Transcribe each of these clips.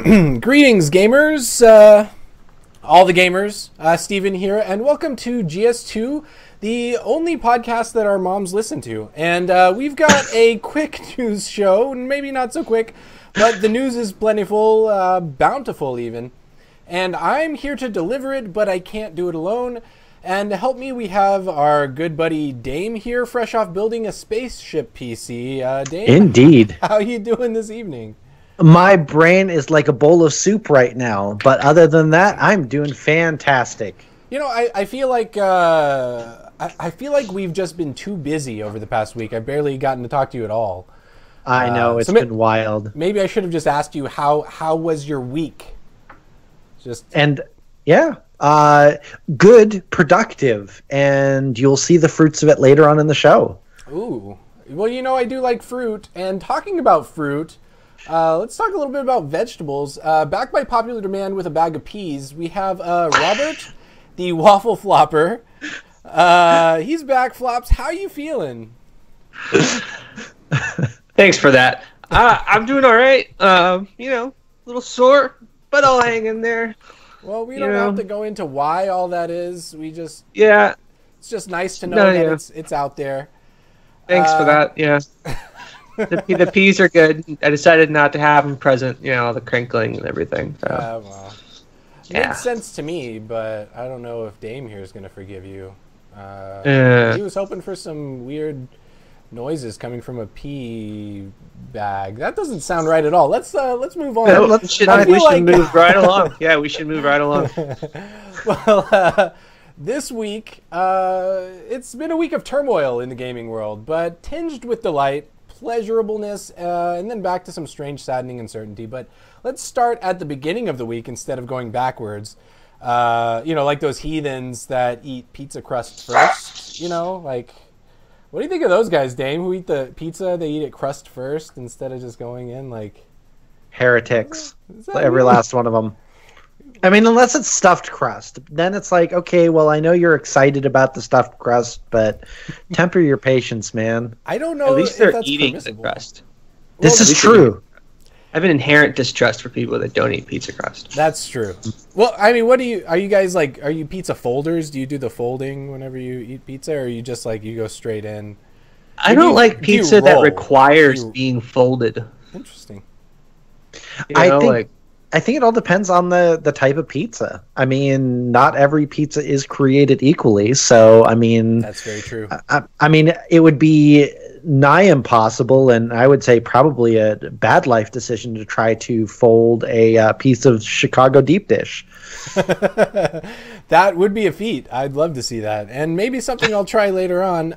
Greetings, gamers, all the gamers. Steven here, and welcome to GS2, the only podcast that our moms listen to. And we've got a quick news show, maybe not so quick, but the news is plentiful, bountiful even. And I'm here to deliver it, but I can't do it alone. And to help me, we have our good buddy Dame here, fresh off building a spaceship PC. Dame, indeed. How you doing this evening? My brain is like a bowl of soup right now, but other than that, I'm doing fantastic. You know, I feel like I feel like we've just been too busy over the past week. I've barely gotten to talk to you at all. I know, it's been wild. Maybe I should have just asked you how was your week? Good, productive, and you'll see the fruits of it later on in the show. Ooh, well, you know, I do like fruit, and talking about fruit. Let's talk a little bit about vegetables. Back by popular demand with a bag of peas, we have Robert, the waffle flopper. He's back, Flops. How you feeling? Thanks for that. I'm doing all right. You know, a little sore, but I'll hang in there. Well, we don't have to go into why all that is. We just it's just nice to know that it's out there. Thanks for that. Yeah. The peas are good. I decided not to have them present, you know, the crinkling and everything. So. Well, makes sense to me, but I don't know if Dame here is going to forgive you. He was hoping for some weird noises coming from a pea bag. That doesn't sound right at all. Let's move on. No, we should move right along. Yeah, we should move right along. Well, this week, it's been a week of turmoil in the gaming world, but tinged with delight, pleasurableness, and then back to some strange, saddening uncertainty. But let's start at the beginning of the week instead of going backwards. You know, like those heathens that eat pizza crust first. You know, like, what do you think of those guys, Dame, who eat the pizza, they eat it crust first instead of just going in like... Heretics. Every last one of them. I mean, unless it's stuffed crust, then it's like, okay, well, I know you're excited about the stuffed crust, but temper your patience, man. I don't know. At least they're eating the crust. This is true. I have an inherent distrust for people that don't eat pizza crust. That's true. Well, I mean, are you guys like, are you pizza folders? Do you do the folding whenever you eat pizza, or are you just like, you go straight in? I don't like pizza that requires being folded. Interesting. You know, I think it all depends on the type of pizza. I mean, not every pizza is created equally. So, I mean... That's very true. I mean, it would be nigh impossible, and I would say probably a bad life decision to try to fold a piece of Chicago deep dish. That would be a feat. I'd love to see that. And maybe something I'll try later on.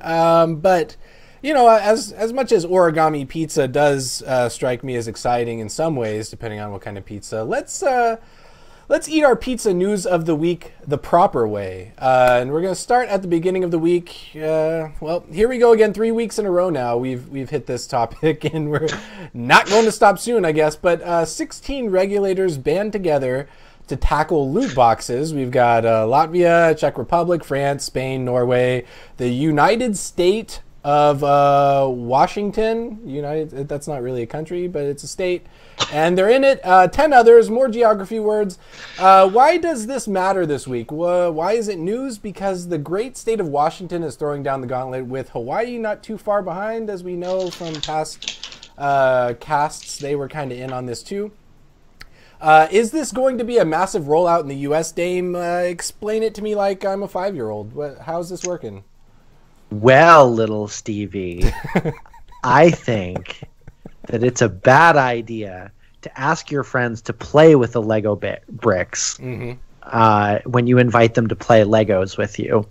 But... You know, as much as origami pizza does strike me as exciting in some ways, depending on what kind of pizza, let's eat our pizza news of the week the proper way. And we're going to start at the beginning of the week. Well, here we go again. 3 weeks in a row now. We've hit this topic, and we're not going to stop soon, I guess. But 16 regulators band together to tackle loot boxes. We've got Latvia, Czech Republic, France, Spain, Norway, the United States of Washington, that's not really a country, but it's a state, and they're in it. 10 others, more geography words. Why does this matter this week? Why is it news? Because the great state of Washington is throwing down the gauntlet, with Hawaii not too far behind. As we know from past casts, they were kind of in on this too. Is this going to be a massive rollout in the U.S., Dame? Explain it to me like I'm a 5-year-old. How's this working? Well, little Stevie, I think that it's a bad idea to ask your friends to play with the Lego bricks when you invite them to play Legos with you.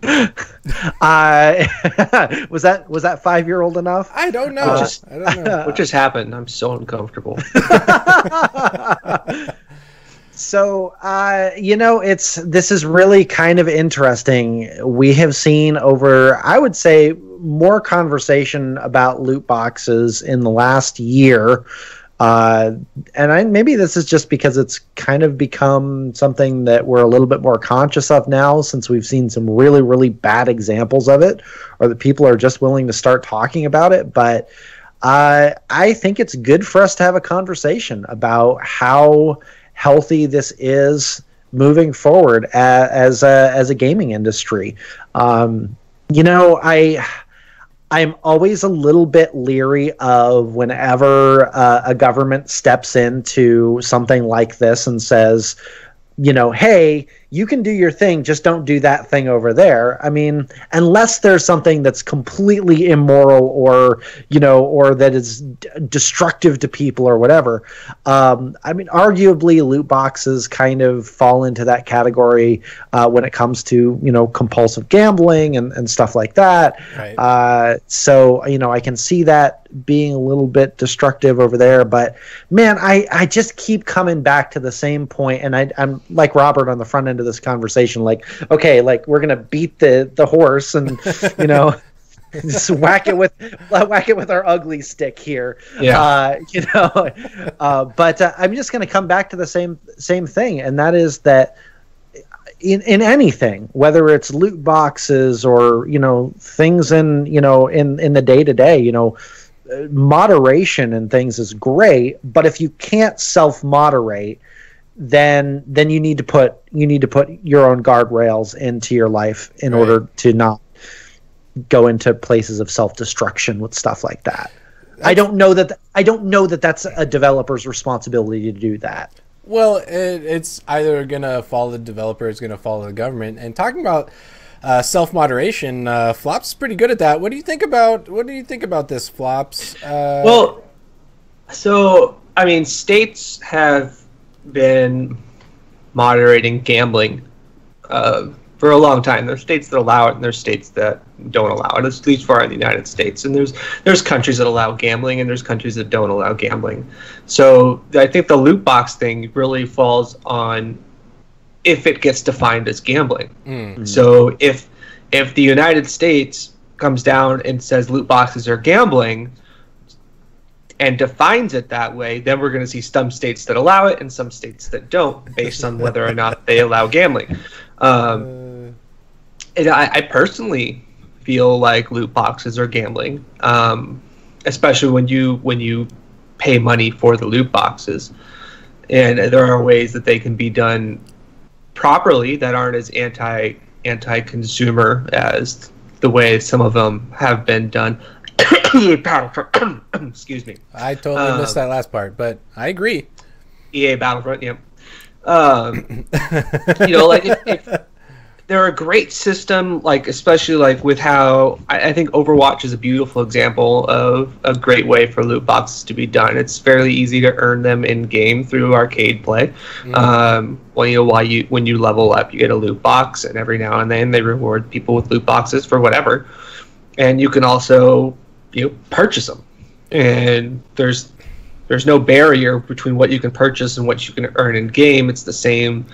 Was that 5-year-old enough? I don't know. I don't know. What just happened? I'm so uncomfortable. So, you know, this is really kind of interesting. We have seen over, I would say, more conversation about loot boxes in the last year. Maybe this is just because it's kind of become something that we're a little bit more conscious of now, since we've seen some really, really bad examples of it, or that people are just willing to start talking about it. But I think it's good for us to have a conversation about how healthy this is moving forward as a gaming industry. I'm always a little bit leery of whenever a government steps into something like this and says, hey, you can do your thing, just don't do that thing over there. I mean, unless there's something that's completely immoral or that is destructive to people or whatever. Arguably loot boxes kind of fall into that category when it comes to, compulsive gambling and stuff like that. Right. So I can see that being a little bit destructive over there, but man, I just keep coming back to the same point, and I'm like Robert on the front end of this conversation, like, okay, like we're gonna beat the horse and just whack it with our ugly stick here. But I'm just gonna come back to the same thing, and that is that in anything, whether it's loot boxes or things in the day-to-day, moderation and things is great, but if you can't self-moderate, then you need to put your own guardrails into your life in order to not go into places of self-destruction with stuff like that. I don't know that that's a developer's responsibility to do that. Well, it's either gonna follow the developer, it's gonna follow the government. And talking about self-moderation, Flops is pretty good at that. What do you think about this, Flops? States have been moderating gambling for a long time. There's states that allow it, and there's states that don't allow it. At least far in the United States, and there's countries that allow gambling, and there's countries that don't allow gambling. So I think the loot box thing really falls on if it gets defined as gambling. Mm-hmm. So if the United States comes down and says loot boxes are gambling and defines it that way, then we're going to see some states that allow it and some states that don't, based on whether or not they allow gambling. And I personally feel like loot boxes are gambling, especially when you pay money for the loot boxes. And there are ways that they can be done properly that aren't as anti-consumer as the way some of them have been done. Excuse me. I totally missed that last part, but I agree. EA Battlefront, yeah. If they're a great system, especially with how I think Overwatch is a beautiful example of a great way for loot boxes to be done. It's fairly easy to earn them in game through arcade play. Mm-hmm. When you level up, you get a loot box, and every now and then they reward people with loot boxes for whatever. And you can also purchase them, and there's no barrier between what you can purchase and what you can earn in game. It's the same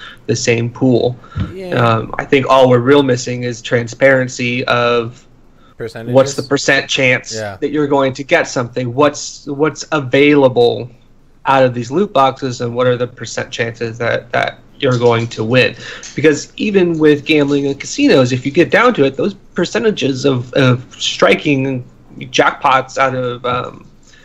pool. Yeah. I think all we're real missing is transparency of percentages. What's the percent chance that you're going to get something? What's available out of these loot boxes, and what are the percent chances that you're going to win? Because even with gambling and casinos, if you get down to it, those percentages of striking jackpots out of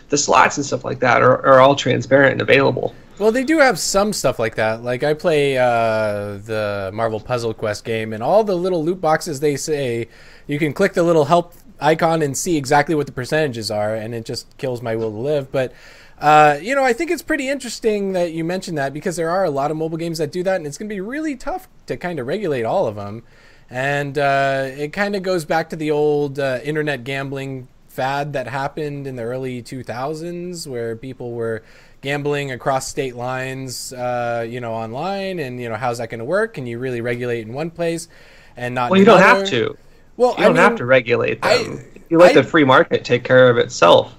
the slots and stuff like that are all transparent and available. Well, they do have some stuff like that. Like I play the Marvel Puzzle Quest game, and all the little loot boxes, they say you can click the little help icon and see exactly what the percentages are, and it just kills my will to live. But I think it's pretty interesting that you mentioned that, because there are a lot of mobile games that do that, and it's going to be really tough to kind of regulate all of them. And it kind of goes back to the old internet gambling fad that happened in the early 2000s, where people were gambling across state lines, online, and how's that going to work? Can you really regulate in one place and not? Well, you don't have to. Well, you don't have to regulate them. You let the free market take care of itself.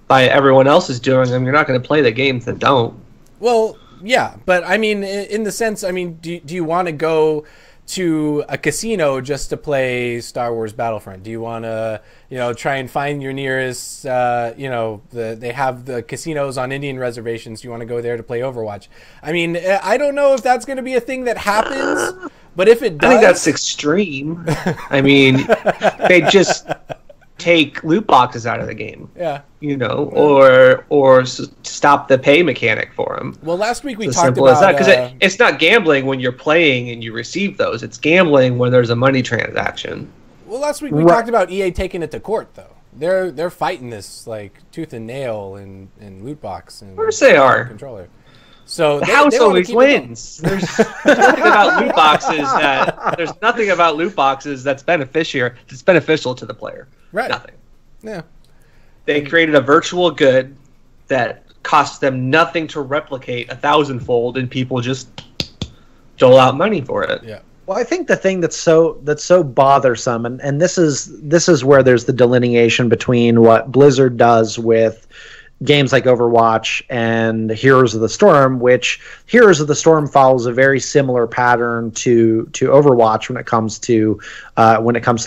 By everyone else is doing them, you're not going to play the games that don't. Well, yeah, but I mean, in the sense, do you want to go to a casino just to play Star Wars Battlefront? Do you want to, try and find your nearest, they have the casinos on Indian reservations. Do you want to go there to play Overwatch? I mean, I don't know if that's going to be a thing that happens, but if it does... I think that's extreme. I mean, they just take loot boxes out of the game. Yeah. You know, or stop the pay mechanic for them. Well, last week we It's talked simple about as that, because it's not gambling when you're playing and you receive those. It's gambling when there's a money transaction. Well, last week we talked about EA taking it to court, though. They're fighting this like tooth and nail and loot box. And of course they are. Controller. So the house always wins. There's nothing about loot boxes there's nothing about loot boxes that's beneficial to the player. Right. Nothing. Yeah. They created a virtual good that costs them nothing to replicate 1,000-fold, and people just dole out money for it. Yeah. Well, I think the thing that's so bothersome, and this is where there's the delineation between what Blizzard does with games like Overwatch and Heroes of the Storm, which Heroes of the Storm follows a very similar pattern to Overwatch when it comes to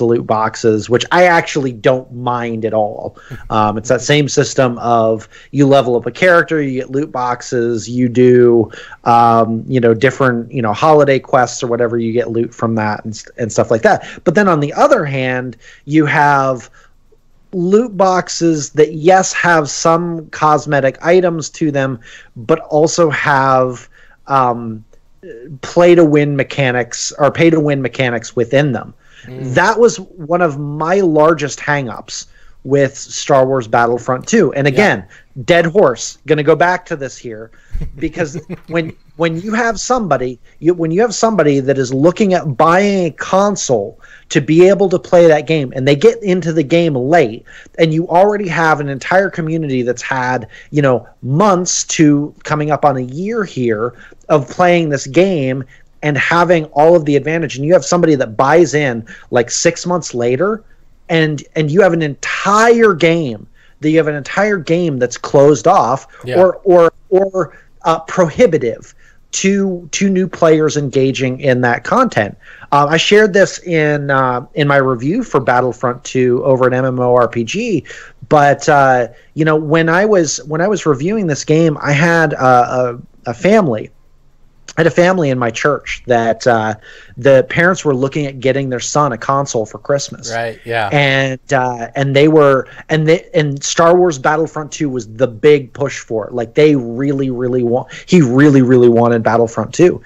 loot boxes, which I actually don't mind at all. It's that same system of you level up a character, you get loot boxes, you do different holiday quests or whatever, you get loot from that and stuff like that. But then on the other hand, you have loot boxes that have some cosmetic items to them, but also have play to win mechanics or pay to win mechanics within them. That was one of my largest hangups with Star Wars Battlefront 2. And again, dead horse, going to go back to this here, because when you have somebody that is looking at buying a console to be able to play that game, and they get into the game late, and you already have an entire community that's had, months to coming up on a year here of playing this game and having all of the advantage, and you have somebody that buys in like 6 months later, and you have an entire game that's closed off or prohibitive to new players engaging in that content. I shared this in my review for Battlefront 2 over at MMORPG, but when I was reviewing this game, I had a family. I had a family in my church that the parents were looking at getting their son a console for Christmas. Right. Yeah. And Star Wars Battlefront 2 was the big push for it. Like he really wanted Battlefront 2,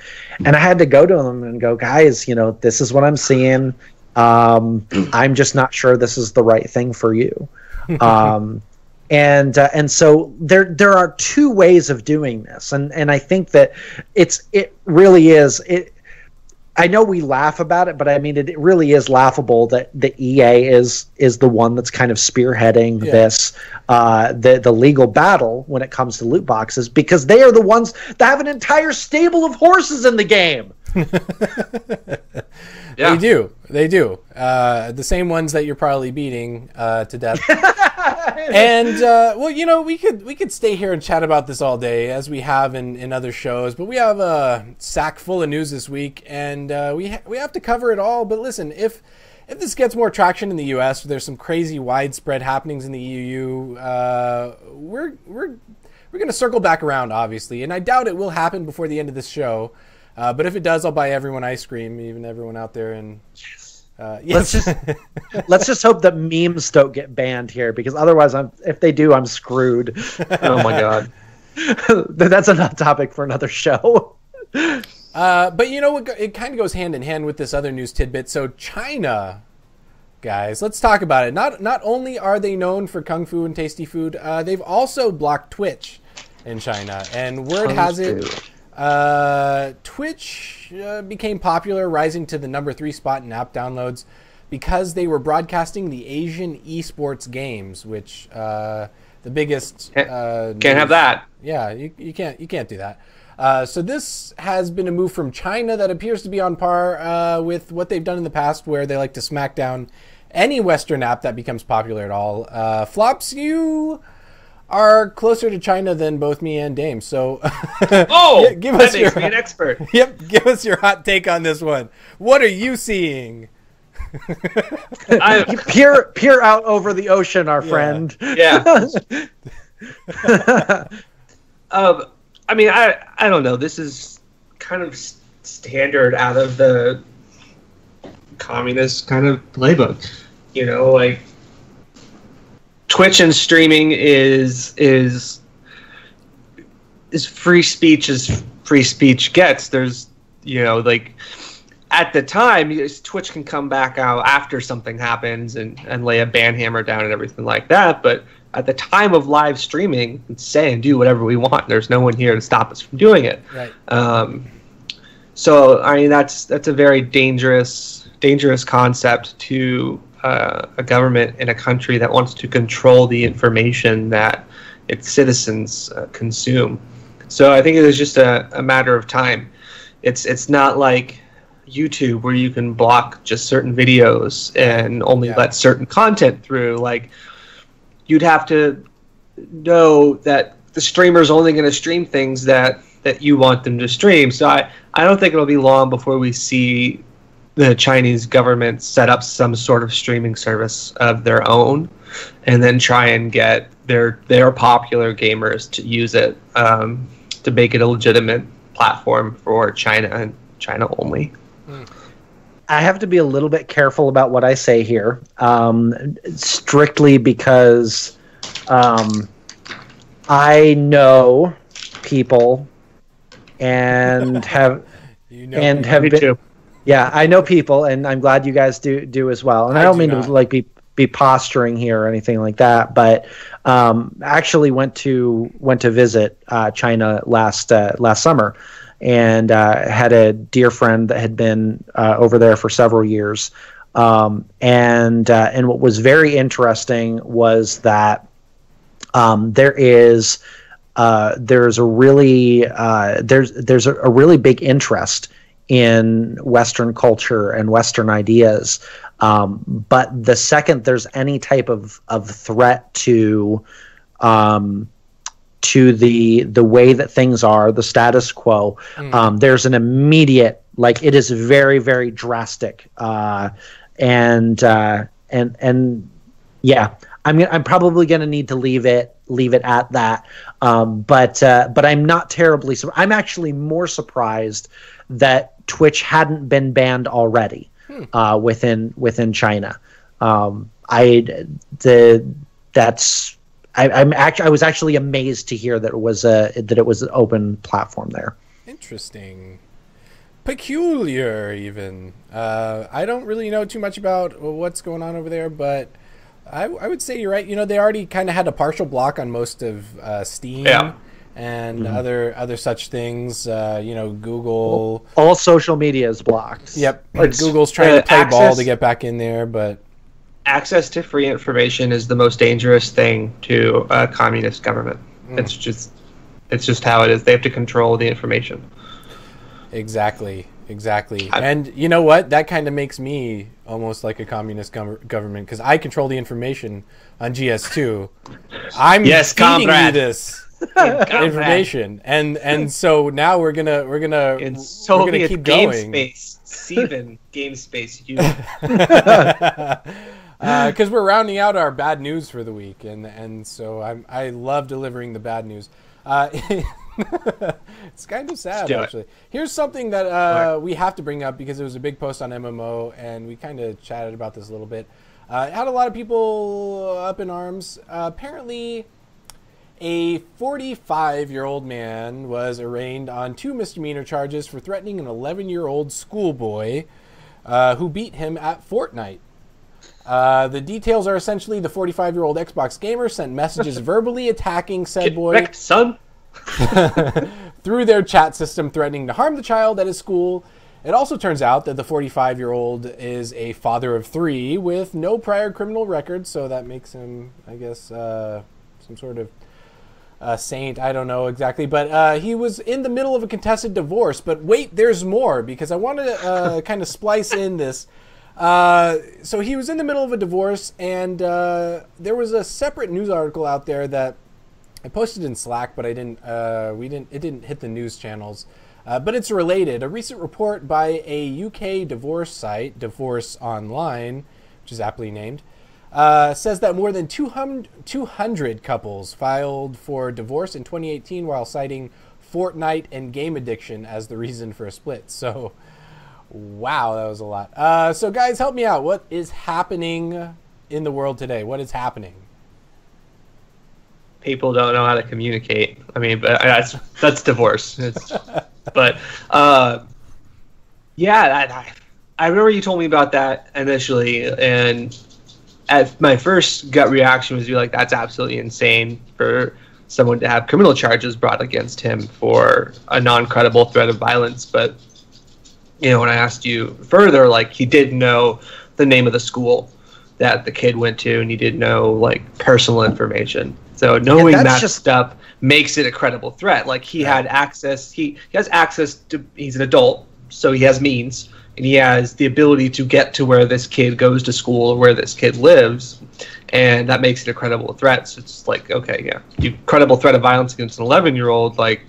and I had to go to them and go, guys, this is what I'm seeing. I'm just not sure this is the right thing for you. And so there are two ways of doing this, and I think that it really is. I know we laugh about it, but I mean it really is laughable that the EA is the one that's kind of spearheading this the legal battle when it comes to loot boxes, because they are the ones that have an entire stable of horses in the game. Yeah. They do. The same ones that you're probably beating to death. And we could stay here and chat about this all day, as we have in other shows. But we have a sack full of news this week, and we have to cover it all. But listen, if this gets more traction in the U.S., there's some crazy widespread happenings in the EU. We're going to circle back around, obviously, and I doubt it will happen before the end of this show. But if it does, I'll buy everyone ice cream, even everyone out there. And yes. Let's just hope that memes don't get banned here, because otherwise, if they do, I'm screwed. Oh my god, that's enough topic for another show. But it kind of goes hand in hand with this other news tidbit. So China, guys, let's talk about it. Not only are they known for kung fu and tasty food, they've also blocked Twitch in China, and word has it. Twitch became popular, rising to the number 3 spot in app downloads because they were broadcasting the Asian esports games, which the biggest can't have that. Yeah, you can't do that. So this has been a move from China that appears to be on par with what they've done in the past, where they like to smack down any Western app that becomes popular at all. Flops, you are closer to China than both me and Dame, so give us that makes me an expert. Yep, give us your hot take on this one. What are you seeing? Peer out over the ocean, our friend. Yeah. I mean, I don't know. This is kind of standard out of the communist kind of playbook. Twitch and streaming is free speech as free speech gets. There's, like at the time, Twitch can come back out after something happens and lay a ban hammer down and everything like that. But at the time of live streaming, we can say and do whatever we want. There's no one here to stop us from doing it. Right. So I mean, that's a very dangerous concept to a government in a country that wants to control the information that its citizens consume. So I think it is just a matter of time. It's not like YouTube where you can block just certain videos and only let certain content through. Like, you'd have to know that the streamer's only going to stream things that you want them to stream. So I don't think it'll be long before we see the Chinese government set up some sort of streaming service of their own and then try and get their popular gamers to use it to make it a legitimate platform for China and China only. I have to be a little bit careful about what I say here, strictly because I know people and have been. Too. Yeah, I know people, and I'm glad you guys do as well. And I don't mean to like be posturing here or anything like that, but actually went to visit China last summer, and had a dear friend that had been over there for several years. And what was very interesting was that there's a really big interest in Western culture and Western ideas, but the second there's any type of threat to the way that things are, the status quo, there's an immediate, like, it is very, very drastic, and yeah, I'm probably going to need to leave it at that, but I'm not terribly. I'm actually more surprised that Twitch hadn't been banned already within China. I was actually amazed to hear that it was an open platform there. Interesting. Peculiar, even. I don't really know too much about what's going on over there, but I would say you're right. They already kind of had a partial block on most of Steam and other such things. Google. All social media is blocked. Yep. Google's trying to play ball to get back in there, but access to free information is the most dangerous thing to a communist government. It's just how it is. They have to control the information. Exactly. And you know what? That kind of makes me almost like a communist government, because I control the information on GS2. I'm feeding you this information, and so now we're gonna keep going. Game space. You. Because we're rounding out our bad news for the week, and so I love delivering the bad news. It's kind of sad, actually. Here's something that we have to bring up because it was a big post on MMO, and we kind of chatted about this a little bit. It had a lot of people up in arms. Apparently, a 45-year-old man was arraigned on 2 misdemeanor charges for threatening an 11-year-old schoolboy who beat him at Fortnite. The details are essentially the 45-year-old Xbox gamer sent messages verbally attacking said boy. Wrecked, son. Through their chat system, threatening to harm the child at his school. It also turns out that the 45-year-old is a father of 3 with no prior criminal record, so that makes him, I guess, some sort of saint. I don't know exactly, but he was in the middle of a contested divorce. But wait, there's more, because I wanted to kind of splice in this. So he was in the middle of a divorce, and there was a separate news article out there that I posted in Slack, but it didn't hit the news channels. But it's related. A recent report by a UK divorce site, Divorce Online, which is aptly named, says that more than 200 couples filed for divorce in 2018 while citing Fortnite and game addiction as the reason for a split. So, wow, that was a lot. So, guys, help me out. What is happening in the world today? What is happening? people don't know how to communicate. I mean, but that's divorce. But yeah, I remember you told me about that initially, and my first gut reaction was, you're like, that's absolutely insane for someone to have criminal charges brought against him for a non-credible threat of violence. But when I asked you further, like, he did know the name of the school that the kid went to, and he did know like personal information. So knowing that stuff makes it a credible threat. Like, he had access. He has access to. He's an adult, so he has means, and he has the ability to get to where this kid goes to school or where this kid lives, and that makes it a credible threat. So it's like, okay, yeah, you credible threat of violence against an 11-year-old, like,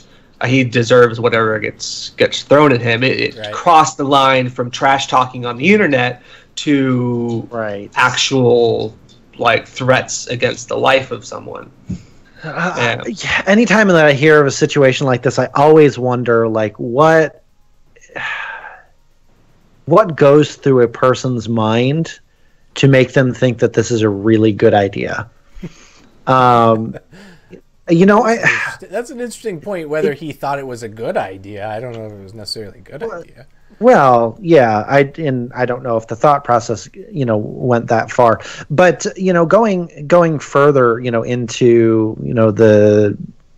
he deserves whatever gets thrown at him. It crossed the line from trash talking on the internet to actual like threats against the life of someone. Anytime that I hear of a situation like this, I always wonder, like, what goes through a person's mind to make them think that this is a really good idea. That's an interesting point, whether he thought it was a good idea. I don't know if it was necessarily a good idea. Well, yeah, I don't know if the thought process, went that far. But, going further, into, the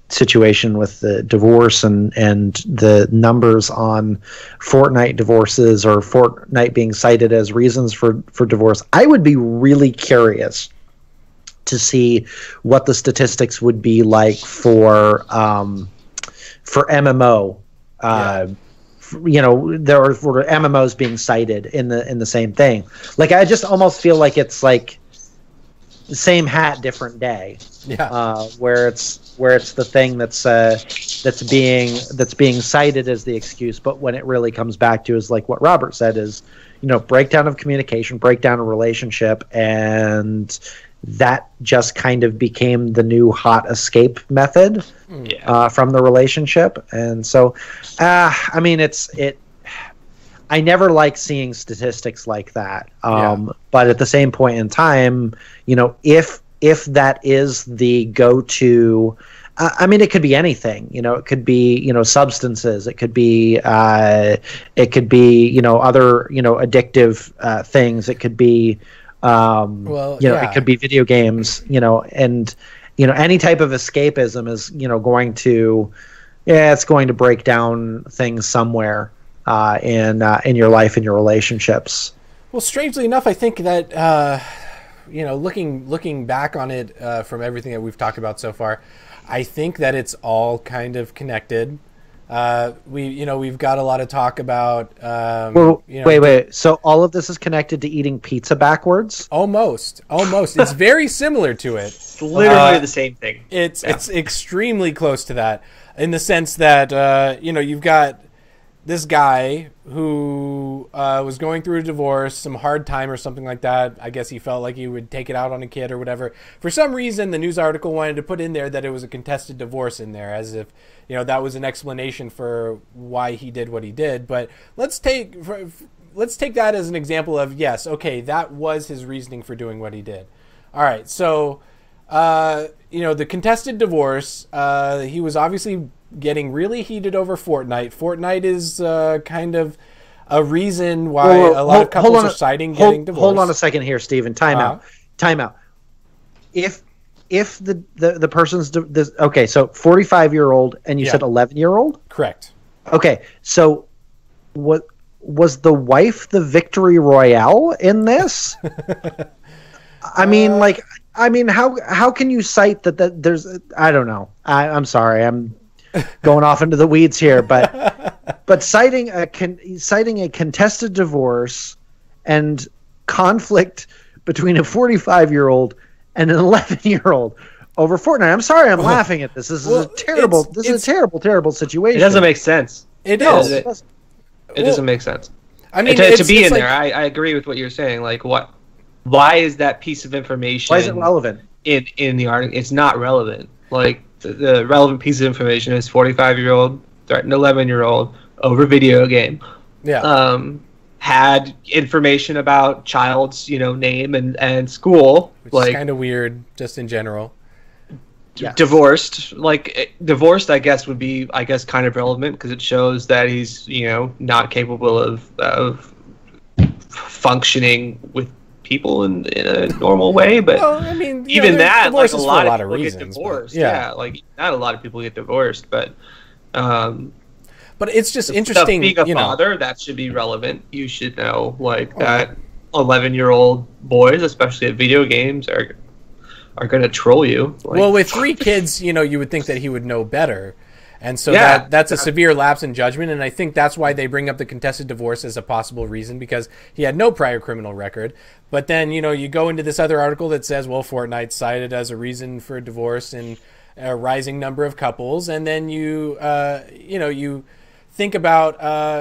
situation with the divorce and the numbers on Fortnite divorces, or Fortnite being cited as reasons for divorce, I would be really curious to see what the statistics would be like for MMO. There were MMOs being cited in the same thing. Like, I just almost feel like it's like the same hat, different day. Yeah. Where it's the thing that's being cited as the excuse, but when it really comes back to is like what Robert said is, breakdown of communication, breakdown of relationship, and that just kind of became the new hot escape method from the relationship. And so, I mean, I never like seeing statistics like that. But at the same point in time, if that is the go-to, I mean, it could be anything. It could be substances. It could be other addictive things. It could be it could be video games. And any type of escapism is it's going to break down things somewhere in your life and your relationships. Well, strangely enough, I think that looking back on it from everything that we've talked about so far, I think that it's all kind of connected. We've got a lot of talk about. Wait. So all of this is connected to eating pizza backwards? Almost. It's very similar to it. It's literally the same thing. It's extremely close to that, in the sense that you've got this guy who was going through a divorce, some hard time or something like that. I guess he felt like he would take it out on a kid or whatever. For some reason, the news article wanted to put in there that it was a contested divorce in there, as if that was an explanation for why he did what he did. But let's take that as an example of, yes, okay, that was his reasoning for doing what he did. All right, so the contested divorce, he was obviously getting really heated over Fortnite. Fortnite is kind of a reason why a lot of couples are citing getting divorced. Hold on a second here, Stephen. Time out. If the person's okay, so 45-year-old and you said 11-year-old? Correct. Okay, so what was the wife the victory royale in this? I mean, how can you cite that there's, I don't know. I'm sorry. I'm going off into the weeds here, but citing a contested divorce and conflict between a 45-year-old and an 11-year-old over Fortnite. I'm sorry, I'm laughing at this. This is a terrible. This is a terrible situation. It doesn't make sense. It doesn't make sense. I mean, to be in there, I agree with what you're saying. Like, what? Why is that piece of information? Why is it relevant in the article? It's not relevant. Like, the relevant piece of information is 45-year-old threatened 11-year-old over video game. Yeah. Had information about child's name and school, which is kind of weird just in general. Yes. Divorced, divorced, I guess would be, kind of relevant because it shows that he's, not capable of functioning with people in a normal way. But well, I mean, even that, divorce like is a lot for of people reasons, get divorced. but, yeah, like not a lot of people get divorced, but it's just interesting. Being a father, that should be relevant. You should know, that 11-year-old boys, especially at video games, are going to troll you. Well, with 3 kids, you would think that he would know better. And so that's a severe lapse in judgment, and I think that's why they bring up the contested divorce as a possible reason, because he had no prior criminal record. But then, you go into this other article that says, well, Fortnite cited as a reason for divorce in a rising number of couples, and then you think about,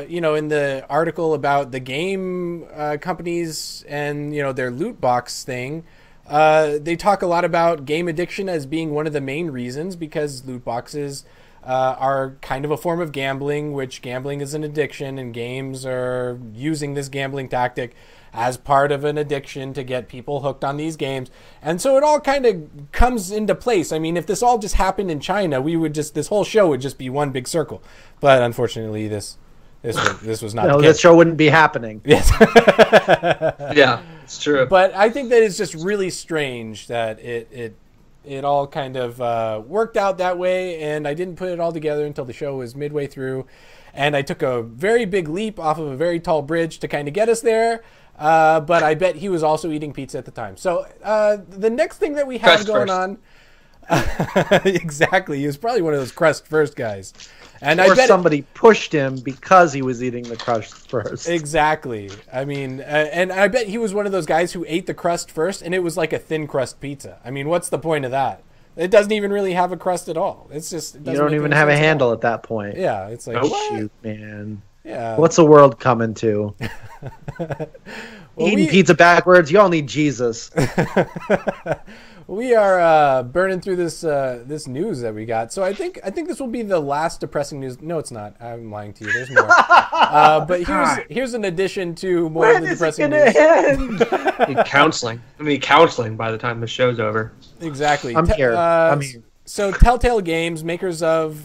in the article about the game companies and, their loot box thing, they talk a lot about game addiction as being one of the main reasons, because loot boxes are kind of a form of gambling, which gambling is an addiction, and games are using this gambling tactic as part of an addiction to get people hooked on these games. And so it all kind of comes into place. I mean, if this all just happened in China, this whole show would just be one big circle. But unfortunately, this was not. No, this show wouldn't be happening. Yes. Yeah, it's true. But I think that it's just really strange that it all kind of worked out that way, and I didn't put it all together until the show was midway through, and I took a very big leap off of a very tall bridge to kind of get us there, but I bet he was also eating pizza at the time. So the next thing that we had going on... Exactly, he was probably one of those crust first guys. And or somebody pushed him because he was eating the crust first. Exactly. I mean, and I bet he was one of those guys who ate the crust first, and it was like a thin crust pizza. I mean, what's the point of that? It doesn't even really have a crust at all. It's just you don't even have a handle at that point. Yeah, it's like shoot, man. Yeah. What's the world coming to? Eating pizza backwards. You all need Jesus. We are burning through this news that we got. So I think this will be the last depressing news. No, it's not. I'm lying to you. There's more. But here's an addition to more of the depressing news. End? Counseling by the time the show's over. Exactly. I'm here. So Telltale Games, makers of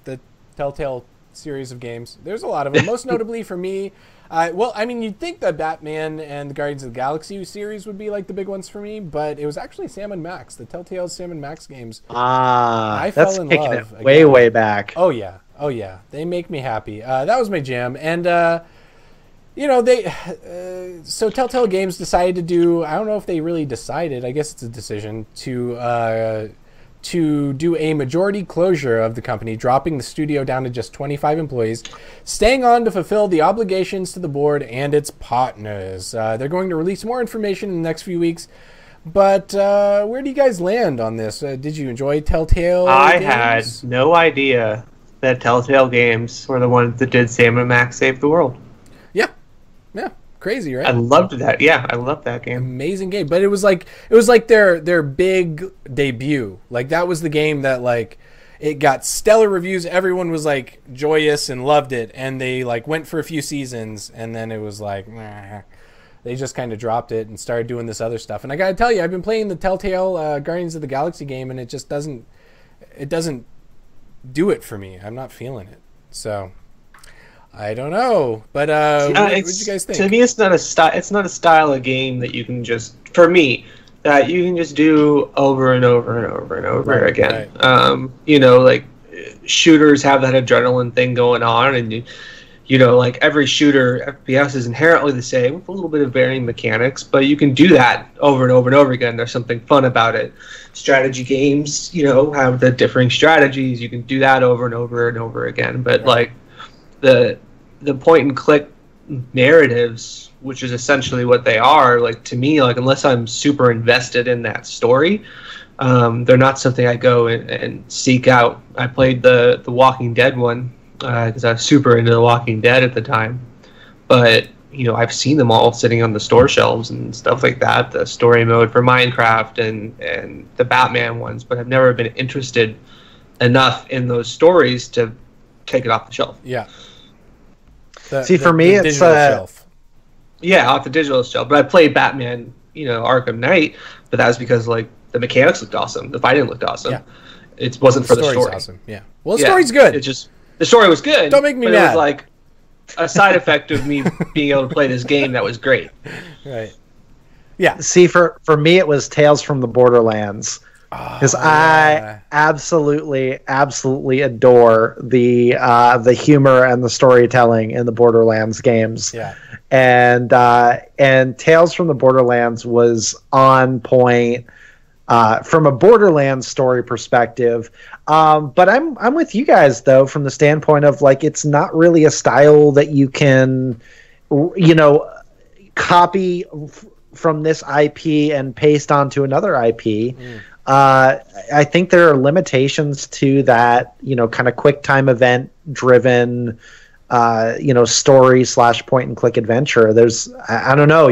the Telltale series of games. There's a lot of them. Most notably for me, you'd think the Batman and the Guardians of the Galaxy series would be like the big ones for me, but it was actually Sam & Max, the Telltale Sam & Max games. I fell that's in kicking love it way back. Oh yeah, they make me happy. That was my jam, and so Telltale Games decided to do. I don't know if they really decided. I guess it's a decision to do a majority closure of the company, dropping the studio down to just 25 employees, staying on to fulfill the obligations to the board and its partners. They're going to release more information in the next few weeks. But where do you guys land on this? Did you enjoy Telltale I games? had no idea that Telltale Games were the ones that did Sam & Max Save the World. Yeah. Crazy, right? I loved that. Yeah, I loved that game. Amazing game, but it was like their big debut. Like that was the game that like it got stellar reviews. Everyone was like joyous and loved it, and they like went for a few seasons, and then it was like they just kind of dropped it and started doing this other stuff. And I gotta tell you, I've been playing the Telltale Guardians of the Galaxy game, and it just doesn't do it for me. I'm not feeling it. So I don't know, but what did you guys think? To me, it's not a style. It's not a style of game that you can just, for me, that you can just do over and over and over and over again. Right. Like shooters have that adrenaline thing going on, and like every shooter FPS is inherently the same with a little bit of varying mechanics, but you can do that over and over and over again. There's something fun about it. Strategy games, have the differing strategies. You can do that over and over and over again, but like the point and click narratives, which is essentially what they are, like to me, like unless I'm super invested in that story, they're not something I go and seek out. I played the Walking Dead one because I was super into The Walking Dead at the time, but I've seen them all sitting on the store shelves and stuff like that, the story mode for Minecraft and the Batman ones, but I've never been interested enough in those stories to take it off the shelf. Yeah. For me, it's shelf. Yeah, off the digital shelf. But I played Batman, Arkham Knight, but that was because like the mechanics looked awesome. The fighting looked awesome. Yeah. It wasn't for the story. Awesome. Yeah. Well, the story's good. It just the story was good. Don't make me but mad. It was like a side effect of me being able to play this game that was great. Right. Yeah. See, for me, it was Tales from the Borderlands. Because I absolutely adore the humor and the storytelling in the Borderlands games. Yeah. And Tales from the Borderlands was on point from a Borderlands story perspective. But I'm with you guys though from the standpoint of like it's not really a style that you can, copy from this IP and paste onto another IP. I think there are limitations to that, kind of quick time event driven, story / point and click adventure. There's, I don't know.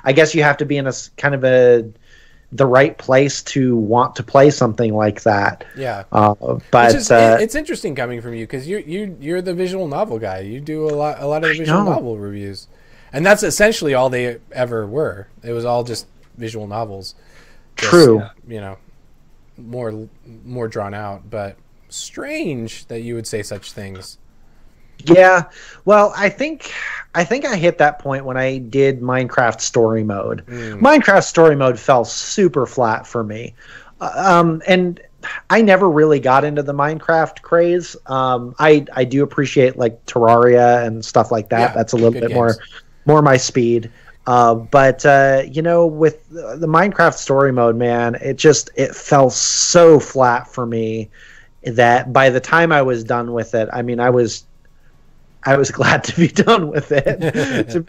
I guess you have to be in a kind of the right place to want to play something like that. Yeah. But it's interesting coming from you because you're the visual novel guy. You do a lot of the visual novel reviews, and that's essentially all they ever were. It was all just visual novels. True. More drawn out, but strange that you would say such things. Yeah, well, I think I hit that point when I did Minecraft Story Mode. Minecraft Story Mode fell super flat for me, and I never really got into the Minecraft craze. I do appreciate like Terraria and stuff like that. Yeah, that's a little bit games. more my speed. But with the Minecraft Story Mode, man, it fell so flat for me that by the time I was done with it, I mean, I was glad to be done with it.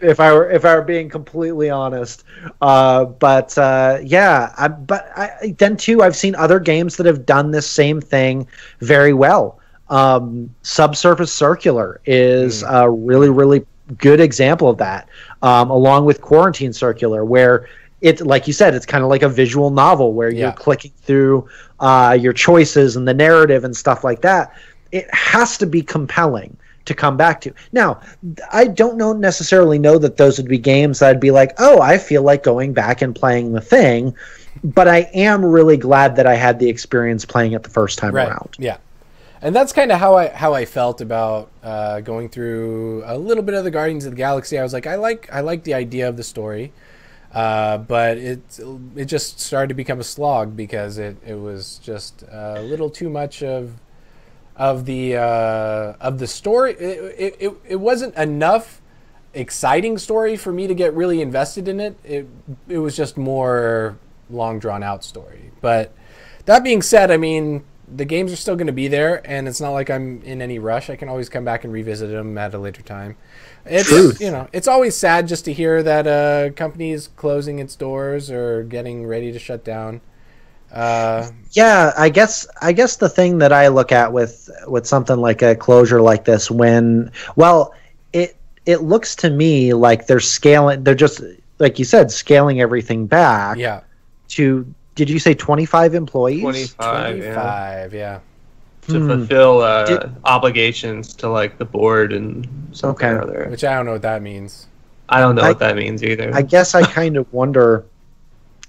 if I were being completely honest. Then too, I've seen other games that have done this same thing very well. Subsurface Circular is a really, really good example of that. Along with Quarantine Circular, where it, like you said, it's kind of like a visual novel where you're clicking through your choices and the narrative and stuff like that. It has to be compelling to come back to. Now, I don't necessarily know that those would be games that I'd be like, oh, I feel like going back and playing the thing, but I am really glad that I had the experience playing it the first time around. Yeah. And that's kind of how I felt about going through a little bit of the Guardians of the Galaxy. I was like, I like the idea of the story, but it just started to become a slog because it was just a little too much of the story. It wasn't enough exciting story for me to get really invested in it. It was just more long drawn out story. But that being said, I mean, the games are still going to be there, and it's not like I'm in any rush. I can always come back and revisit them at a later time. It's always sad just to hear that a company is closing its doors or getting ready to shut down. I guess the thing that I look at with something like a closure like this, it looks to me like they're just like you said, scaling everything back. Yeah. To, did you say 25 employees? 25, yeah. To fulfill obligations to like the board and something or other. Which I don't know what that means. I don't know what that means either. I guess I kind of wonder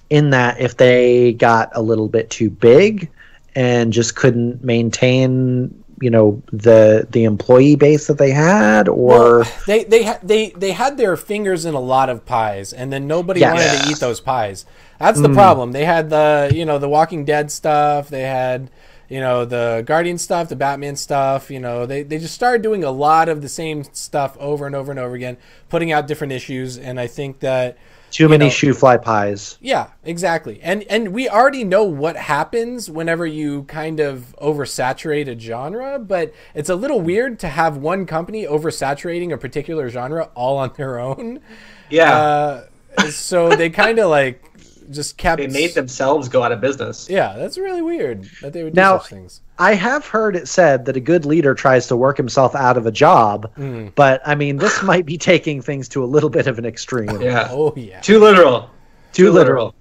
in that if they got a little bit too big and just couldn't maintain, the employee base that they had, or they had their fingers in a lot of pies, and then nobody wanted to eat those pies. That's the problem. They had the Walking Dead stuff. They had the Guardian stuff, the Batman stuff. They just started doing a lot of the same stuff over and over and over again, putting out different issues, and I think that. Too many shoe fly pies. Yeah, exactly. And we already know what happens whenever you kind of oversaturate a genre, but it's a little weird to have one company oversaturating a particular genre all on their own. Yeah. So they kind of like just kept... They made themselves go out of business. Yeah, that's really weird that they would do such things. I have heard it said that a good leader tries to work himself out of a job, but I mean, this might be taking things to a little bit of an extreme. Yeah. Oh, yeah. Too literal. Too literal.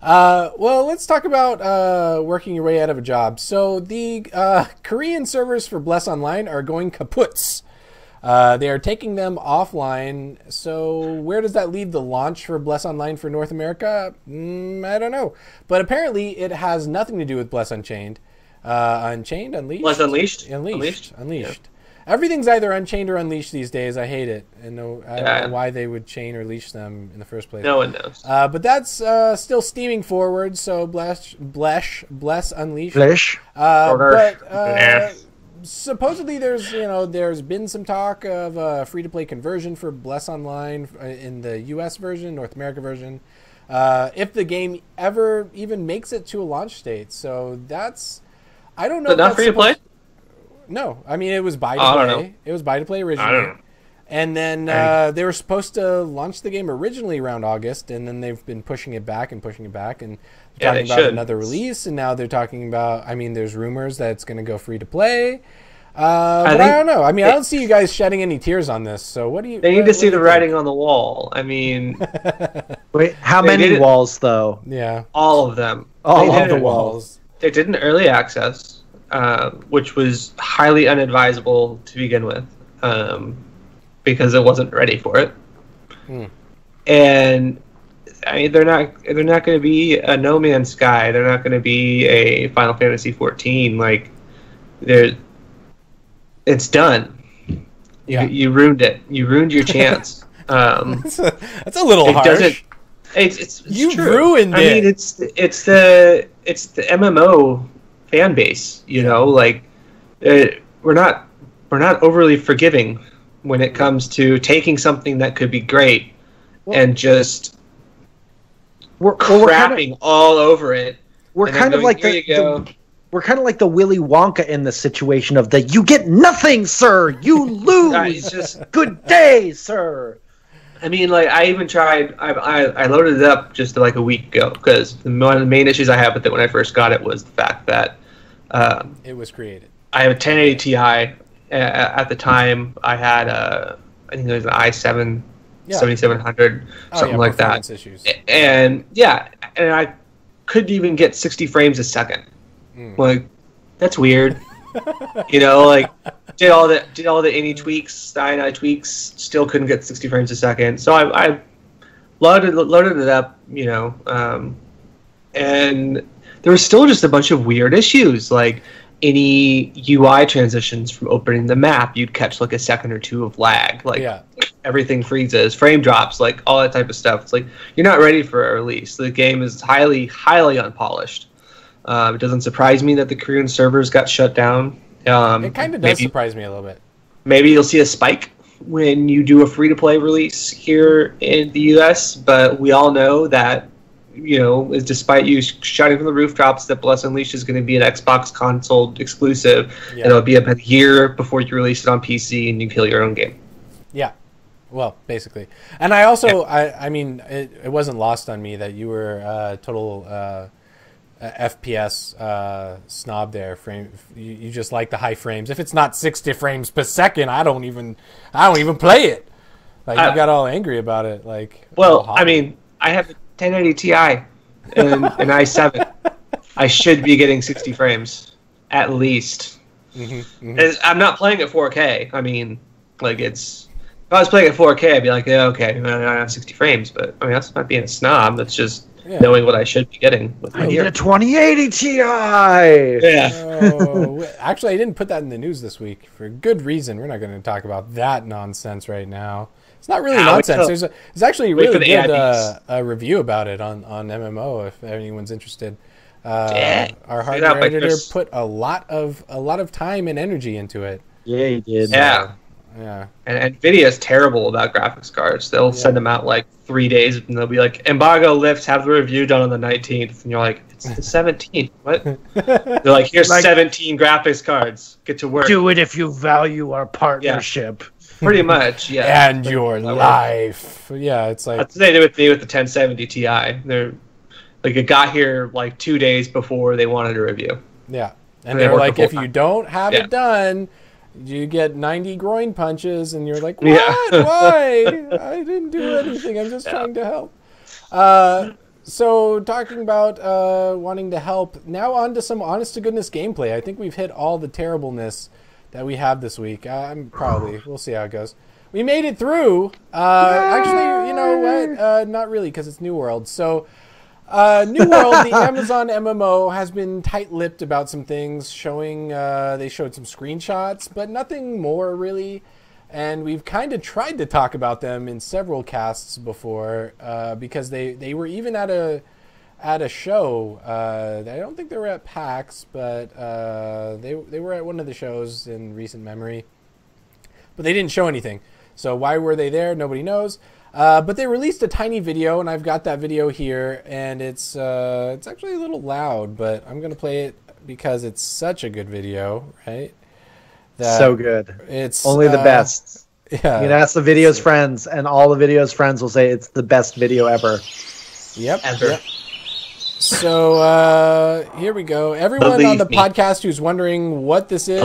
Well, let's talk about working your way out of a job. So the Korean servers for Bless Online are going kaputs. They are taking them offline. So where does that leave the launch for Bless Online for North America? I don't know. But apparently it has nothing to do with Bless Unchained. Unchained? Unleashed? Bless Unleashed? Unleashed. Yeah. Everything's either Unchained or Unleashed these days. I hate it. And I don't know why they would chain or leash them in the first place. No one knows. But that's still steaming forward. So Bless Unleashed. Flesh. Supposedly there's been some talk of a free-to-play conversion for Bless Online in the U.S. version, North America version, if the game ever even makes it to a launch state. So that's, I don't know. But not free-to-play? No, I mean it was buy-to-play. It was buy-to-play originally. I don't know. And then they were supposed to launch the game originally around August, and then they've been pushing it back and talking about another release, and now they're talking about, I mean, there's rumors that it's going to go free to play. But I don't know. I mean, I don't see you guys shedding any tears on this. So what do you? They need to see the writing on the wall. I mean, wait, how many walls though? Yeah, all of them. All of the walls. They did an early access, which was highly unadvisable to begin with, because it wasn't ready for it. And I mean, they're not going to be a No Man's Sky. They're not going to be a Final Fantasy 14. Like, it's done. You ruined it. You ruined your chance. That's a little harsh. It's you true. Ruined it. I mean, it's the MMO fan base. You know, like we're not overly forgiving when it comes to taking something that could be great and just crapping all over it. We're kind of like we're kind of like the Willy Wonka in the situation of you get nothing, sir. You lose. It's just good day, sir. I mean, like, I even tried. I loaded it up just like a week ago because one of the main issues I had with it when I first got it was the fact that it was created. I have a 1080 Ti. At the time, I had I think it was an i7 7700, something like that. Issues. And I couldn't even get 60 frames a second. Like, that's weird. You know, like did all the any tweaks, the INI tweaks, still couldn't get 60 frames a second. So I loaded it up, you know, and there was still just a bunch of weird issues, like any UI transitions from opening the map, you'd catch like a second or two of lag, like everything freezes, frame drops, like all that type of stuff. It's like you're not ready for a release. The game is highly unpolished. It doesn't surprise me that the Korean servers got shut down. It kind of does surprise me a little bit. Maybe you'll see a spike when you do a free-to-play release here in the US, but we all know that, you know, despite you shouting from the rooftops that Bless Unleashed is going to be an Xbox console exclusive, it'll be about a year before you release it on PC and you kill your own game. Yeah. Well, basically. And I also, I mean, it wasn't lost on me that you were a total FPS snob there. You just like the high frames. If it's not 60 frames per second, I don't even play it. Like, you got all angry about it. Like, well, I mean, I have 1080 Ti and an i7. I should be getting 60 frames at least. I'm not playing at 4K. I mean, like, if I was playing at 4K, I'd be like, yeah, okay, I have 60 frames. But I mean, that's not being a snob. That's just knowing what I should be getting with my gear. I need a 2080 Ti. Yeah. Actually, I didn't put that in the news this week for good reason. We're not going to talk about that nonsense right now. It's not really nonsense. There's actually a really good review about it on MMO if anyone's interested. Our hardware editor put a lot of time and energy into it. Yeah, he did. Yeah. And NVIDIA is terrible about graphics cards. They'll send them out like 3 days and they'll be like, embargo lifts, have the review done on the 19th. And you're like, it's the 17th. What? They're like, here's 17 graphics cards. Get to work. Do it if you value our partnership. Yeah. Pretty much, yeah. And your life. Yeah, it's like... That's what they did with me with the 1070 Ti. They're like, it got here like 2 days before they wanted a review. Yeah. And they were like, if you don't have it done, you get 90 groin punches, and you're like, what? Why? I didn't do anything. I'm just trying to help. So talking about wanting to help, now on to some honest-to-goodness gameplay. I think we've hit all the terribleness that we have this week. We'll see how it goes. We made it through. Actually, you know what? Not really, because it's New World. So, New World, the Amazon MMO, has been tight-lipped about some things, showing. They showed some screenshots, but nothing more really. And we've kind of tried to talk about them in several casts before, because they were even at a show. I don't think they were at PAX, but they were at one of the shows in recent memory. But they didn't show anything. So why were they there? Nobody knows. But they released a tiny video, and I've got that video here, and it's actually a little loud, but I'm going to play it because it's such a good video, right? So good. It's only the best. Yeah. You can ask the video's friends, and all the video's friends will say it's the best video ever. Yep. Ever. Yep. So here we go. Everyone on the podcast who's wondering what this is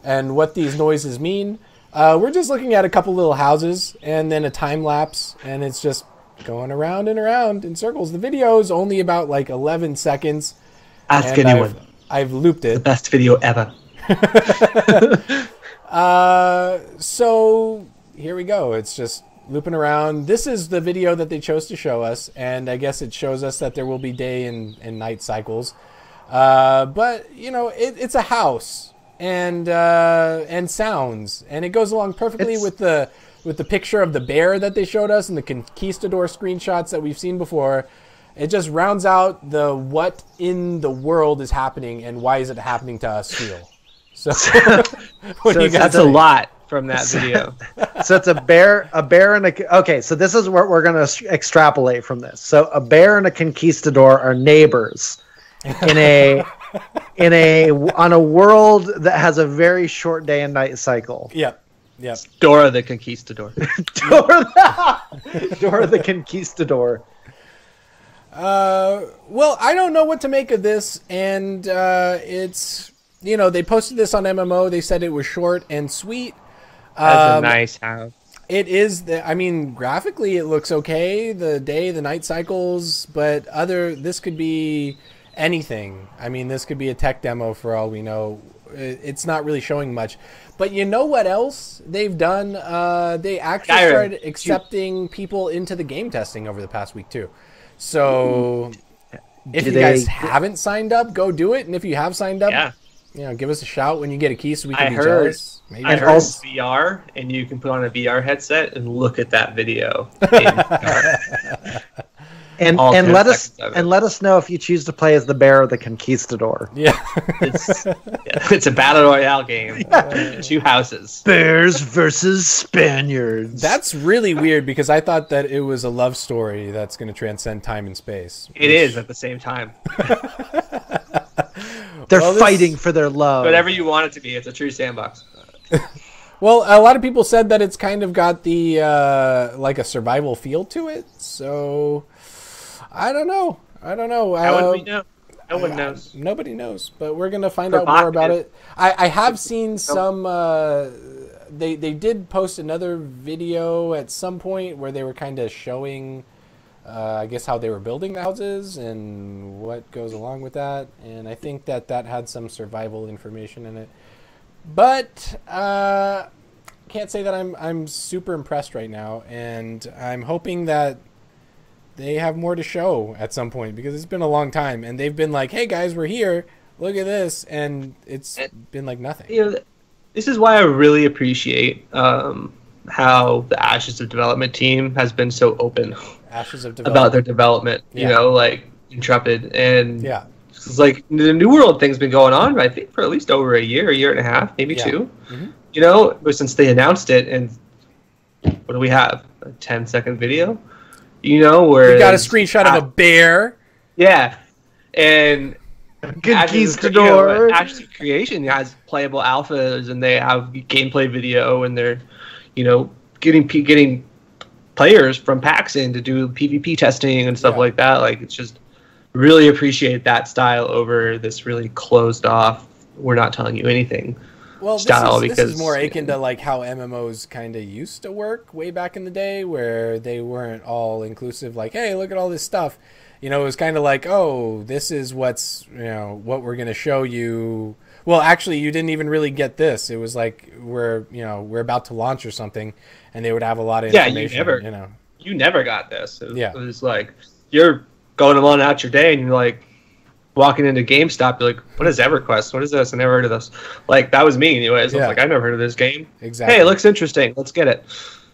and what these noises mean, we're just looking at a couple little houses and then a time lapse, and it's just going around and around in circles. The video is only about like 11 seconds. Ask anyone. I've looped it. The best video ever. So here we go. It's just looping around. This is the video that they chose to show us, and I guess it shows us that there will be day and night cycles. But you know, it's a house and sounds, and it goes along perfectly with the picture of the bear that they showed us and the conquistador screenshots that we've seen before. It just rounds out the what in the world is happening and why is it happening to us feel. So, that's a lot from that video. So it's a bear and a... Okay, so this is what we're going to extrapolate from this. So a bear and a conquistador are neighbors on a world that has a very short day and night cycle. Yep. Dora the Conquistador. Dora the Conquistador. Well, I don't know what to make of this, and it's... You know, they posted this on MMO. They said it was short and sweet. That's a nice house. It is. I mean, graphically, it looks okay. The day, the night cycles, but this could be anything. I mean, this could be a tech demo for all we know. It's not really showing much. But you know what else they've done? They actually started accepting people into the game testing over the past week too. So if you guys haven't signed up, go do it. And if you have signed up, you know, give us a shout when you get a key so we can be jealous. Maybe I heard it's VR, and you can put on a VR headset and look at that video. and let us know if you choose to play as the bear or the conquistador. Yeah, it's a battle royale game. Two houses. Bears versus Spaniards. That's really weird because I thought that it was a love story that's going to transcend time and space. It is at the same time. They're fighting for their love. Whatever you want it to be. It's a true sandbox. Well, a lot of people said that it's kind of got the like a survival feel to it. So I don't know. How would we know? No one knows. Nobody knows. But we're gonna find out more about it. I have seen some. They did post another video at some point where they were kind of showing. I guess how they were building the houses and what goes along with that, and I think that had some survival information in it. But can't say that I'm super impressed right now, and I'm hoping that they have more to show at some point because it's been a long time, and they've been like, "Hey guys, we're here. Look at this," and it's been like nothing. You know, this is why I really appreciate how the Ashes of Development team has been so open. About their development, you know, like Intrepid, and it's like the New World thing's been going on, I think, for at least over a year and a half, maybe two. Mm-hmm. You know, since they announced it, and what do we have? A 10-second video, you know, where we got a screenshot of a bear. Yeah, and Conquistador. Ashes Creation has playable alphas, and they have gameplay video, and they're, you know, getting players from PAX in to do PvP testing and stuff like that. Like, it's just really appreciate that style over this really closed off, we're not telling you anything style. This is more akin to like how MMOs kind of used to work way back in the day, where they weren't all inclusive. Like, hey, look at all this stuff. You know, it was kind of like, oh, this is what's, you know, what we're going to show you. Well, actually, you didn't even really get this. It was like we're about to launch or something, and they would have a lot of information. You never got this. It Yeah. was like you're going along out your day, and you're like walking into GameStop. You're like, "What is EverQuest? What is this? I never heard of this." Like that was me, anyways. I was like, "I never heard of this game." Exactly. Hey, it looks interesting. Let's get it.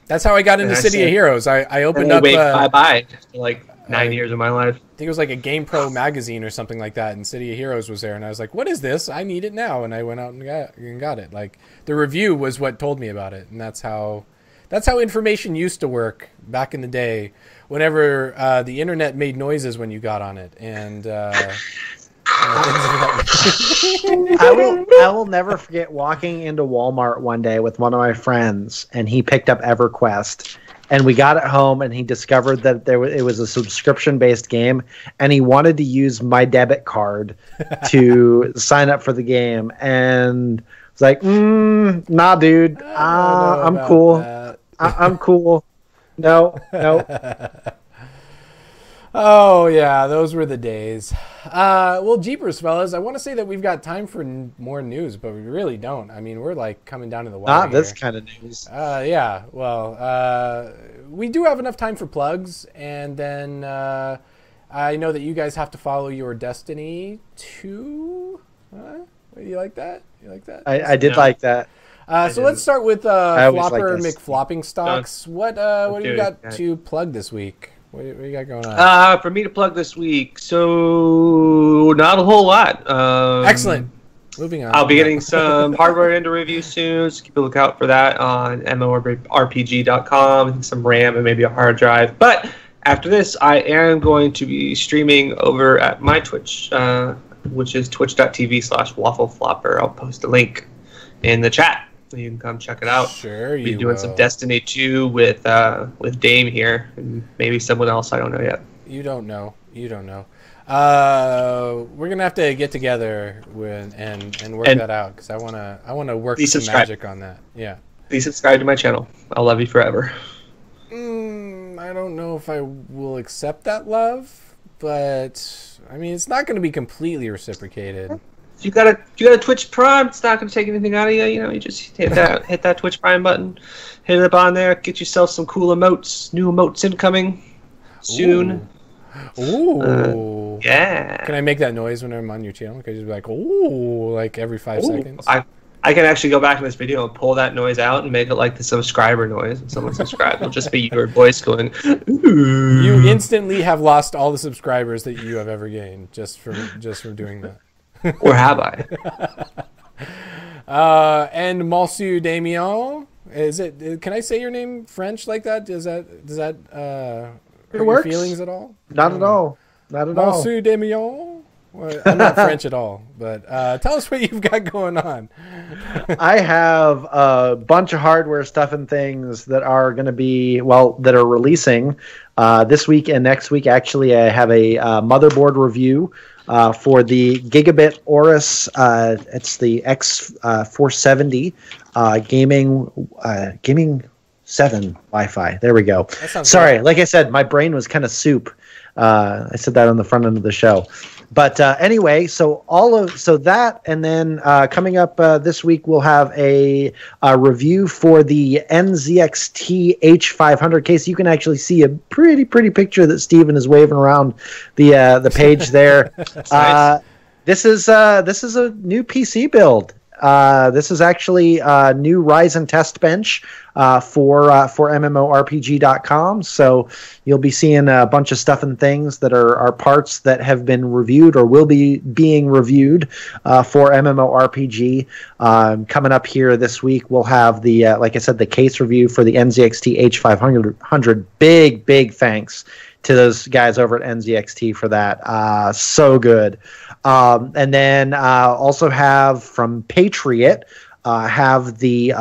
That's how I got into City of Heroes. I opened up. Bye for like 9 years of my life. I think it was like a GamePro magazine or something like that, and City of Heroes was there, and I was like, "What is this? I need it now!" And I went out and got it. Like the review was what told me about it, and that's how information used to work back in the day. Whenever the internet made noises when you got on it, and I will never forget walking into Walmart one day with one of my friends, and he picked up EverQuest. And we got it home, and he discovered that it was a subscription-based game, and he wanted to use my debit card to sign up for the game. And it's like, nah, dude, I'm cool. I'm cool. No. Oh, yeah, those were the days. Well, jeepers, fellas, I want to say that we've got time for more news, but we really don't. I mean, we're like coming down to the wire. Not this kind of news. Yeah, well, we do have enough time for plugs, and then I know that you guys have to follow your Destiny 2. You like that? I did like that. So let's start with Flopper McFlopping Stocks. What do you got to plug this week? What do you got going on? For me to plug this week, so not a whole lot. Excellent. Moving on. I'll be getting some hardware into review soon, so keep a lookout for that on MMORPG.com. I think some RAM and maybe a hard drive. But after this, I am going to be streaming over at my Twitch, which is twitch.tv/waffleflopper. I'll post a link in the chat. You can come check it out. Sure, We'll be doing some Destiny 2 with Dame here, and maybe someone else. I don't know yet. You don't know. We're gonna have to get together and work that out, because I wanna work some magic on that. Yeah. Please subscribe to my channel. I'll love you forever. I don't know if I will accept that love, but I mean, it's not going to be completely reciprocated. You got a Twitch Prime. It's not going to take anything out of you. You just hit that Twitch Prime button, hit it up on there, get yourself some cool emotes. New emotes incoming soon. Ooh. Yeah. Can I make that noise when I'm on your channel? Can I just be like, ooh, like every 5 seconds? I can actually go back in this video and pull that noise out and make it like the subscriber noise. When someone subscribes, it'll just be your voice going, ooh. You instantly have lost all the subscribers that you have ever gained just from doing that. Or have I? And Monsieur Damien, is it? Can I say your name French like that? Does that hurt your feelings at all? Not at all. Not at all. Monsieur Damien. Well, I'm not French at all, but tell us what you've got going on. I have a bunch of hardware stuff and things that are going to be, that are releasing this week and next week. Actually, I have a motherboard review for the Gigabit Aorus. It's the X470 gaming 7 Wi-Fi. There we go. Sorry, good. Like I said, my brain was kind of soup. I said that on the front end of the show. But anyway, so that, and then coming up this week, we'll have a review for the NZXT H500 case. You can actually see a pretty picture that Steven is waving around the page there. Nice. This is a new PC build. This is actually a new Ryzen test bench for MMORPG.com. So you'll be seeing a bunch of stuff and things that are parts that have been reviewed or will be being reviewed for MMORPG. Coming up here this week, we'll have like I said, the case review for the NZXT H500. Big thanks to those guys over at NZXT for that. So good. And then also have from Patriot have the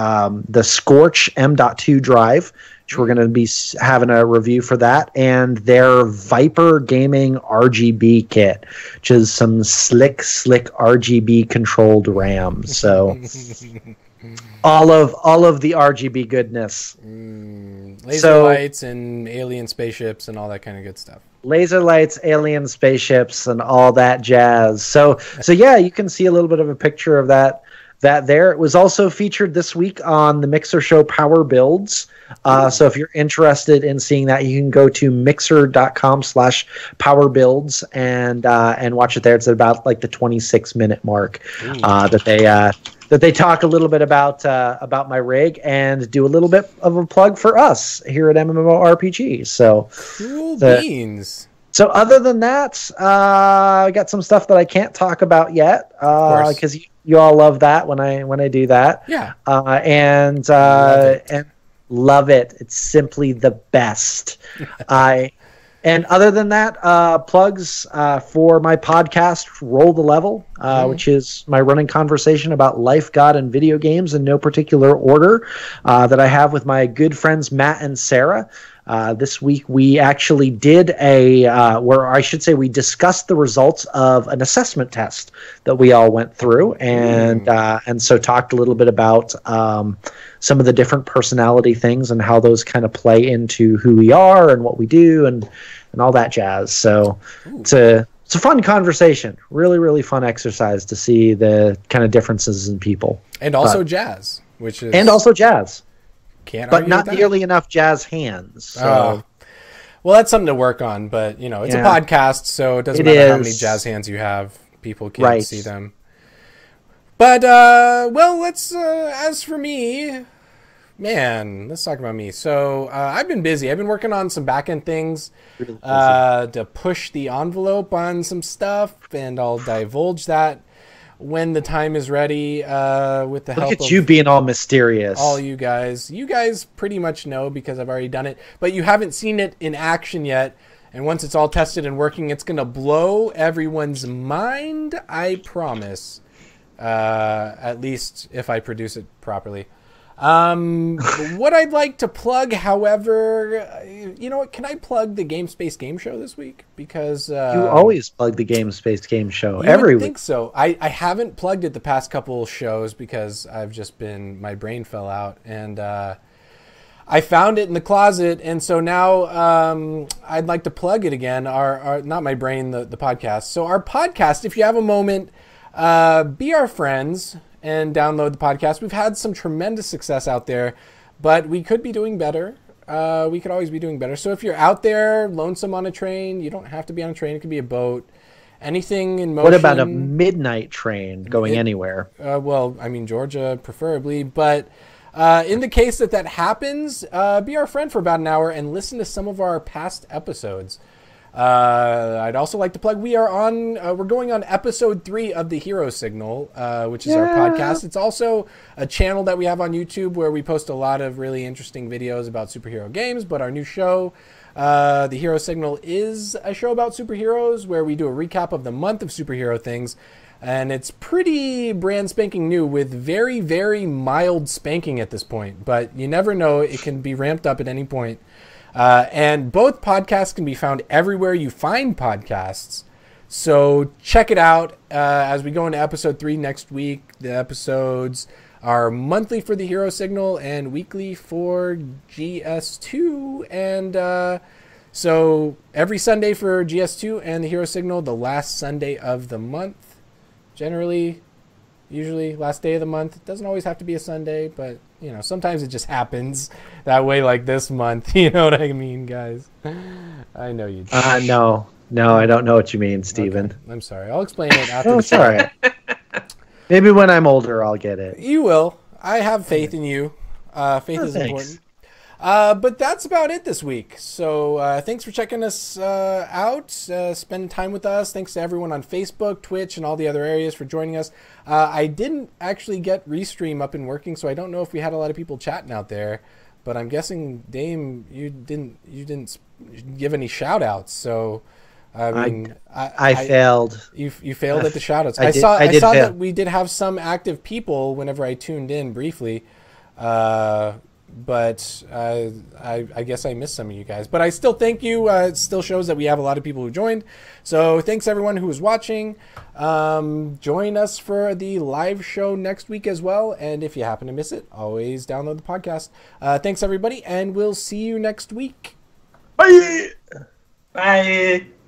Scorch M.2 drive, which we're going to be having a review for that, and their Viper Gaming RGB kit, which is some slick RGB controlled RAM. So all of the RGB goodness. Laser lights and alien spaceships and all that kind of good stuff. laser lights, alien spaceships, and all that jazz. So yeah, you can see a little bit of a picture of that there. It was also featured this week on the Mixer Show Power Builds. So if you're interested in seeing that, you can go to mixer.com/powerbuilds and watch it there. It's at about like the 26-minute mark that they talk a little bit about my rig and do a little bit of a plug for us here at MMORPG. So cool beans. So other than that, I got some stuff that I can't talk about yet because you all love that when I do that. Yeah. And love it. It's simply the best. And other than that, plugs for my podcast, Roll the Level, which is my running conversation about life, God, and video games in no particular order that I have with my good friends Matt and Sarah. This week we actually did we discussed the results of an assessment test that we all went through, and so talked a little bit about some of the different personality things and how those kind of play into who we are and what we do and all that jazz. So it's a fun conversation, really, really fun exercise to see the kind of differences in people. And also jazz, but not nearly enough jazz hands. So. Well, that's something to work on, but it's a podcast, so it doesn't matter how many jazz hands you have. People can't see them. But, let's, as for me, let's talk about me. So, I've been busy. I've been working on some back-end things to push the envelope on some stuff, and I'll divulge that when the time is ready with the help of... Look at you being all mysterious. All you guys. You guys pretty much know because I've already done it, but you haven't seen it in action yet. And once it's all tested and working, it's going to blow everyone's mind, I promise. At least if I produce it properly. What I'd like to plug, however, you know what? Can I plug the Game Space Game Show this week? Because you always plug the Game Space Game Show every week. I think so. I haven't plugged it the past couple shows because I've just been, my brain fell out, and I found it in the closet, and so now I'd like to plug it again. Our not my brain, the podcast. So our podcast, if you have a moment, be our friends and download the podcast. We've had some tremendous success out there, but we could be doing better. We could always be doing better. So if you're out there lonesome on a train, you don't have to be on a train. It could be a boat, anything in motion. What about a midnight train going anywhere? Well, I mean, Georgia preferably, but in the case that happens, be our friend for about an hour and listen to some of our past episodes. I'd also like to plug, we're going on episode 3 of the Hero Signal, which is our podcast. It's also a channel that we have on YouTube where we post a lot of really interesting videos about superhero games, but our new show, the Hero Signal, is a show about superheroes where we do a recap of the month of superhero things, and it's pretty brand spanking new with very, very mild spanking at this point, but you never know, it can be ramped up at any point. And both podcasts can be found everywhere you find podcasts. So check it out as we go into episode 3 next week. The episodes are monthly for the Hero Signal and weekly for GS2. And so every Sunday for GS2 and the Hero Signal, the last Sunday of the month. Usually last day of the month. It doesn't always have to be a Sunday, but sometimes it just happens that way, like this month. You know what I mean, guys? I know you do. No, I don't know what you mean, Steven. Okay. I'm sorry. I'll explain it after the show. All right. Maybe when I'm older, I'll get it. You will. I have faith in you. Faith is important. But that's about it this week. So thanks for checking us out, spending time with us. Thanks to everyone on Facebook, Twitch, and all the other areas for joining us. I didn't actually get Restream up and working, so I don't know if we had a lot of people chatting out there. But I'm guessing, Dame, you didn't give any shout outs. So I mean, I failed. You failed at the shout outs. I saw that we did have some active people whenever I tuned in briefly. But I guess I missed some of you guys. But I still thank you. It still shows that we have a lot of people who joined. So thanks everyone who was watching. Join us for the live show next week as well. And if you happen to miss it, always download the podcast. Thanks everybody, and we'll see you next week. Bye. Bye.